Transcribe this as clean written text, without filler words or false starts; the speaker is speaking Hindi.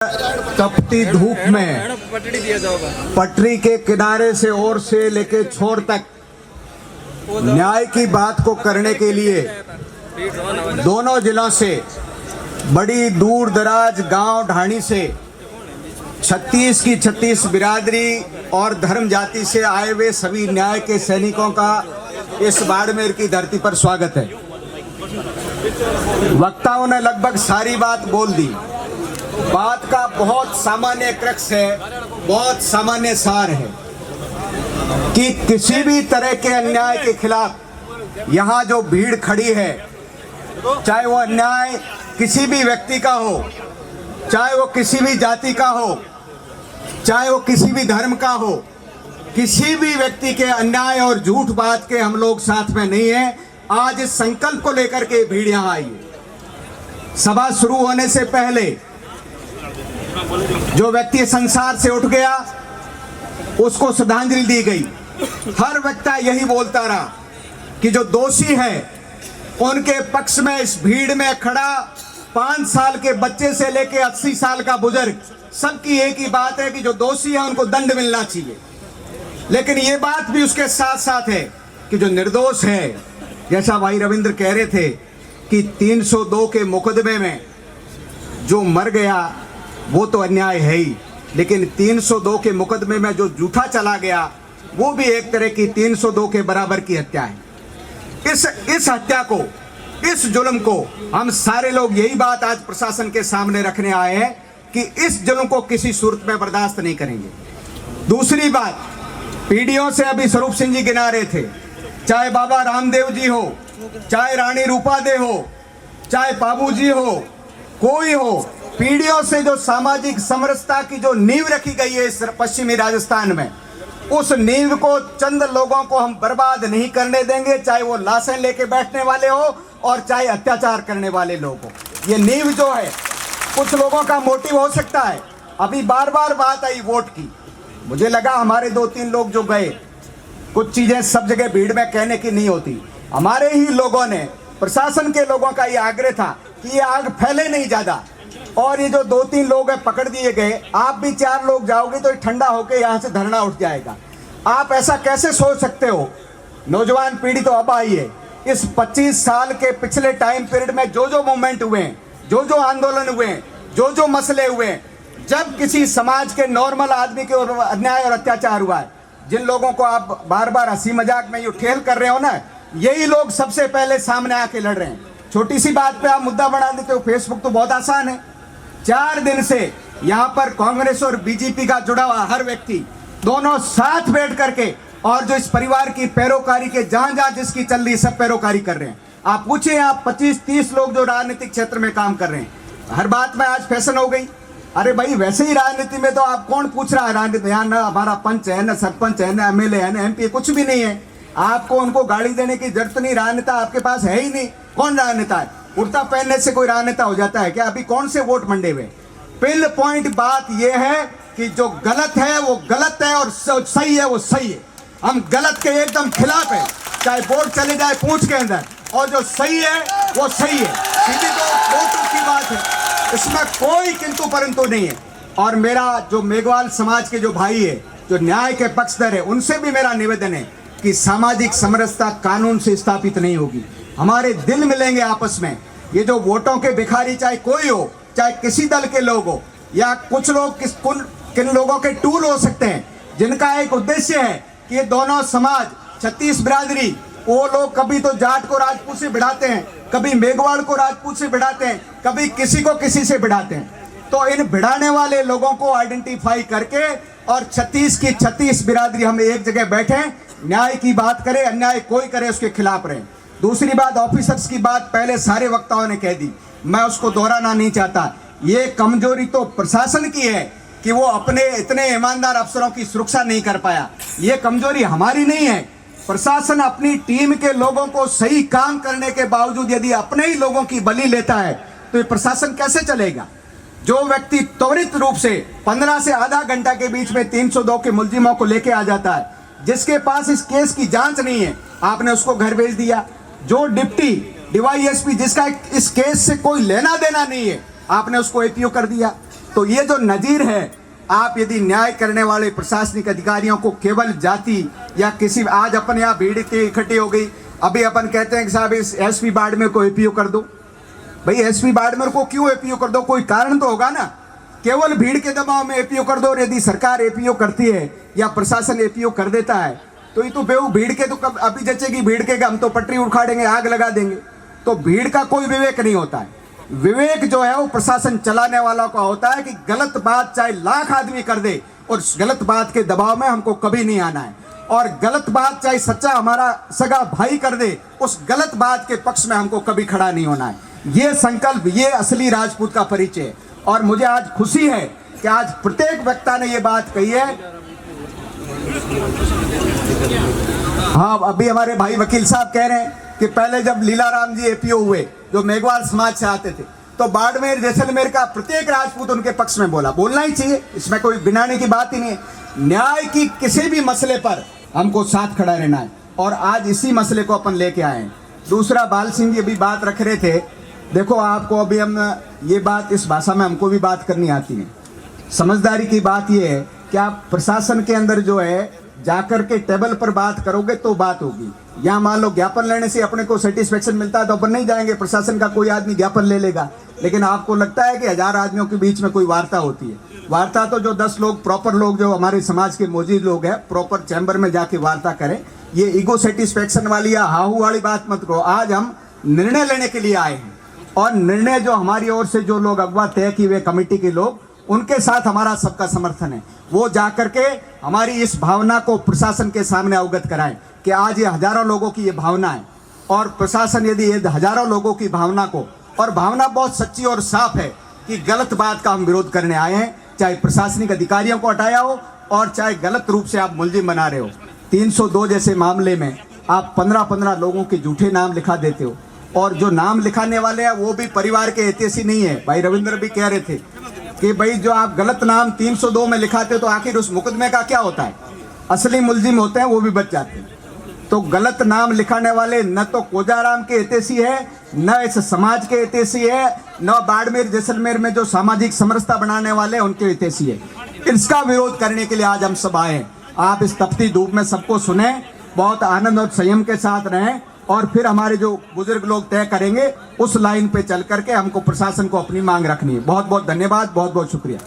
तपती धूप में पटरी के किनारे से ओर से लेके छोर तक न्याय की बात को करने के लिए दोनों जिलों से, बड़ी दूर दराज गांव ढाणी से 36 की 36 बिरादरी और धर्म जाति से आए हुए सभी न्याय के सैनिकों का इस बाड़मेर की धरती पर स्वागत है। वक्ताओं ने लगभग सारी बात बोल दी। बात का बहुत सामान्य क्रक्स है, बहुत सामान्य सार है कि किसी भी तरह के अन्याय के खिलाफ यहाँ जो भीड़ खड़ी है, चाहे वो अन्याय किसी भी व्यक्ति का हो, चाहे वो किसी भी जाति का हो, चाहे वो किसी भी धर्म का हो, किसी भी व्यक्ति के अन्याय और झूठ बात के हम लोग साथ में नहीं है। आज इस संकल्प को लेकर के भीड़ यहाँ आई है। सभा शुरू होने से पहले जो व्यक्ति संसार से उठ गया उसको श्रद्धांजलि दी गई। हर वक्ता यही बोलता रहा कि जो दोषी है उनके पक्ष में इस भीड़ में खड़ा 5 साल के बच्चे से लेकर 80 साल का बुजुर्ग, सबकी एक ही बात है कि जो दोषी है उनको दंड मिलना चाहिए। लेकिन ये बात भी उसके साथ साथ है कि जो निर्दोष है, जैसा भाई रविंद्र कह रहे थे कि 302 के मुकदमे में जो मर गया वो तो अन्याय है ही, लेकिन 302 के मुकदमे में जो झूठा चला गया वो भी एक तरह की 302 के बराबर की हत्या है। इस हत्या को, इस जुल्म को हम सारे लोग यही बात आज प्रशासन के सामने रखने आए हैं कि इस जुल्म को किसी सूरत में बर्दाश्त नहीं करेंगे। दूसरी बात, पीढ़ियों से अभी स्वरूप सिंह जी गिना रहे थे, चाहे बाबा रामदेव जी हो, चाहे रानी रूपा दे हो, चाहे बाबू जी हो, कोई हो, पीढ़ियों से जो सामाजिक समरसता की जो नींव रखी गई है इस पश्चिमी राजस्थान में, उस नींव को चंद लोगों को हम बर्बाद नहीं करने देंगे, चाहे वो लाशें लेके बैठने वाले हो और चाहे अत्याचार करने वाले लोग हो। ये नींव जो है, कुछ लोगों का मोटिव हो सकता है। अभी बार बार बात आई वोट की, मुझे लगा हमारे 2-3 लोग जो गए, कुछ चीजें सब जगह भीड़ में कहने की नहीं होती। हमारे ही लोगों ने, प्रशासन के लोगों का ये आग्रह था कि ये आग फैले नहीं ज्यादा, और ये जो 2-3 लोग हैं पकड़ दिए गए, आप भी 4 लोग जाओगे तो ठंडा होकर यहाँ से धरना उठ जाएगा। आप ऐसा कैसे सोच सकते हो? नौजवान पीढ़ी तो अब आई है। इस 25 साल के पिछले टाइम पीरियड में जो जो मूवमेंट हुए हैं, जो जो आंदोलन हुए हैं, जो जो मसले हुए हैं, जब किसी समाज के नॉर्मल आदमी के ऊपर अन्याय और अत्याचार हुआ है, जिन लोगों को आप बार बार हंसी मजाक में ये ठेल कर रहे हो ना, यही लोग सबसे पहले सामने आके लड़ रहे हैं। छोटी सी बात पे आप मुद्दा बना देते हो। फेसबुक तो बहुत आसान है। 4 दिन से यहाँ पर कांग्रेस और बीजेपी का जुड़ा हुआ हर व्यक्ति दोनों साथ बैठ करके, और जो इस परिवार की पैरोकारी के जहां जहां जिसकी चल रही सब पैरोकारी कर रहे हैं। आप पूछे, आप 25-30 लोग जो राजनीतिक क्षेत्र में काम कर रहे हैं, हर बात में आज फैशन हो गई। अरे भाई, वैसे ही राजनीति में तो आप कौन पूछ रहा है? राजनीति यहाँ ना हमारा पंच है, ना सरपंच है, ना एमएलए है, ना एमपी, कुछ भी नहीं है। आपको उनको गाड़ी देने की जरूरत नहीं। राजनेता आपके पास है ही नहीं। कौन राजनेता है? कुर्ता पहनने से कोई राजनेता हो जाता है क्या? अभी कौन से वोट मंडे हुए? पिन पॉइंट बात यह है कि जो गलत है वो गलत है और सही है वो सही है। हम गलत के एकदम खिलाफ है, चाहे वोट चले जाए पूंछ के अंदर, और जो सही है वो सही है। सीधी तो वोट की बात है, इसमें कोई किंतु परंतु नहीं है। और मेरा जो मेघवाल समाज के जो भाई है, जो न्याय के पक्षधर है, उनसे भी मेरा निवेदन है कि सामाजिक समरसता कानून से स्थापित नहीं होगी। हमारे दिल मिलेंगे आपस में। ये जो वोटों के भिखारी, चाहे कोई हो, चाहे किसी दल के लोग हो, या कुछ लोग किन लोगों के टूल हो सकते हैं, जिनका एक उद्देश्य है कि ये दोनों समाज 36 बिरादरी, वो लोग कभी तो जाट को राजपूत से भिड़ाते हैं, कभी मेघवाल को राजपूत से भिड़ाते हैं, कभी किसी को किसी से भिड़ाते हैं। तो इन भिड़ाने वाले लोगों को आइडेंटिफाई करके और 36 की 36 बिरादरी हम एक जगह बैठे, न्याय की बात करें, अन्याय कोई करे उसके खिलाफ रहें। दूसरी बात, ऑफिसर्स की बात पहले सारे वक्ताओं ने कह दी, मैं उसको दोहराना नहीं चाहता। ये कमजोरी तो प्रशासन की है कि वो अपने इतने ईमानदार अफसरों की सुरक्षा नहीं कर पाया। ये कमजोरी हमारी नहीं है। प्रशासन अपनी टीम के लोगों को सही काम करने के बावजूद यदि अपने ही लोगों की बलि लेता है तो ये प्रशासन कैसे चलेगा? जो व्यक्ति त्वरित रूप से 15 से आधा घंटा के बीच में 302 के मुलजिमों को लेके आ जाता है, जिसके पास इस केस की जांच नहीं है, आपने उसको घर भेज दिया। जो डिप्टी डीवाईएसपी, जिसका इस केस से कोई लेना देना नहीं है, आपने उसको एपीओ कर दिया। तो तो ये जो नजीर है, आप यदि न्याय करने वाले प्रशासनिक अधिकारियों को केवल जाति या किसी, आज अपन यहाँ भीड़ इतनी इकट्ठी हो गई, अभी अपन कहते हैं कि साहब इस एसपी बाड़मेर को एपीओ कर दो। भाई एसपी बाड़मेर को क्यों एपीओ कर दो? कोई कारण तो होगा ना। केवल भीड़ के दबाव में एपीओ कर दो। और यदि सरकार एपीओ करती है या प्रशासन एपीओ कर देता है तो ये तो भीड़ के तो कब अभी जचेगी भीड़ के, हम तो पटरी उखाड़ेंगे, आग लगा देंगे। तो भीड़ का कोई विवेक नहीं होता है। विवेक जो है वो प्रशासन चलाने वालों का होता है कि गलत बात चाहे लाख आदमी कर दे और उस गलत बात के दबाव में हमको कभी नहीं आना है। और गलत बात चाहे सच्चा हमारा सगा भाई कर दे, उस गलत बात के पक्ष में हमको कभी खड़ा नहीं होना है। ये संकल्प, ये असली राजपूत का परिचय है। और मुझे आज खुशी है कि आज प्रत्येक वक्ता ने ये बात कही है। हाँ, अभी हमारे भाई वकील साहब कह रहे हैं कि पहले जब लीलाराम जी एपीओ हुए, जो मेघवाल समाज से आते थे, तो बाड़मेर जैसलमेर का प्रत्येक राजपूत उनके पक्ष में बोला। बोलना ही चाहिए, इसमें कोई बिनाने की बात ही नहीं है। न्याय की किसी भी मसले पर हमको साथ खड़ा रहना है और आज इसी मसले को अपन लेके आए हैं। दूसरा, बाल सिंह जी अभी बात रख रहे थे। देखो, आपको अभी हम ये बात इस भाषा में हमको भी बात करनी आती है। समझदारी की बात ये है कि आप प्रशासन के अंदर जो है जाकर के टेबल पर बात करोगे तो बात होगी। यहाँ मान लो ज्ञापन लेने से अपने को सेटिस्फेक्शन मिलता है तो अपन नहीं जाएंगे, प्रशासन का कोई आदमी ज्ञापन ले लेगा। लेकिन आपको लगता है कि 1000 आदमियों के बीच में कोई वार्ता होती है? वार्ता तो जो 10 लोग प्रॉपर लोग जो हमारे समाज के मौजूद लोग हैं प्रॉपर चैम्बर में जाके वार्ता करें। ये ईगो सेटिस्फेक्शन वाली या हाहू वाली बात मत करो। आज हम निर्णय लेने के लिए आए हैं और निर्णय जो हमारी ओर से जो लोग अगवा तय किए हुए कमेटी के लोग, उनके साथ हमारा सबका समर्थन है। वो जाकर के हमारी इस भावना को प्रशासन के सामने अवगत कराएं कि आज ये हजारों लोगों की ये भावना है और प्रशासन यदि ये हजारों लोगों की भावना को, और भावना बहुत सच्ची और साफ है कि गलत बात का हम विरोध करने आए हैं, चाहे प्रशासनिक अधिकारियों को हटाया हो और चाहे गलत रूप से आप मुलजिम बना रहे हो। 302 जैसे मामले में आप 15-15 लोगों के झूठे नाम लिखा देते हो और जो नाम लिखाने वाले हैं वो भी परिवार के हितैषी नहीं है। भाई रविंद्र भी कह रहे थे कि भाई जो आप गलत नाम 302 में लिखाते हो तो आखिर उस मुकदमे का क्या होता है? असली मुलजिम होते हैं वो भी बच जाते हैं। तो गलत नाम लिखाने वाले न तो कोजाराम के हितैषी है, न इस समाज के हितैषी है, न बाड़मेर जैसलमेर में जो सामाजिक समरसता बनाने वाले उनके हितैषी है। इसका विरोध करने के लिए आज हम सब आए हैं। आप इस तपती धूप में सबको सुने, बहुत आनंद और संयम के साथ रहें और फिर हमारे जो बुजुर्ग लोग तय करेंगे उस लाइन पे चल करके हमको प्रशासन को अपनी मांग रखनी है। बहुत बहुत धन्यवाद, बहुत बहुत शुक्रिया।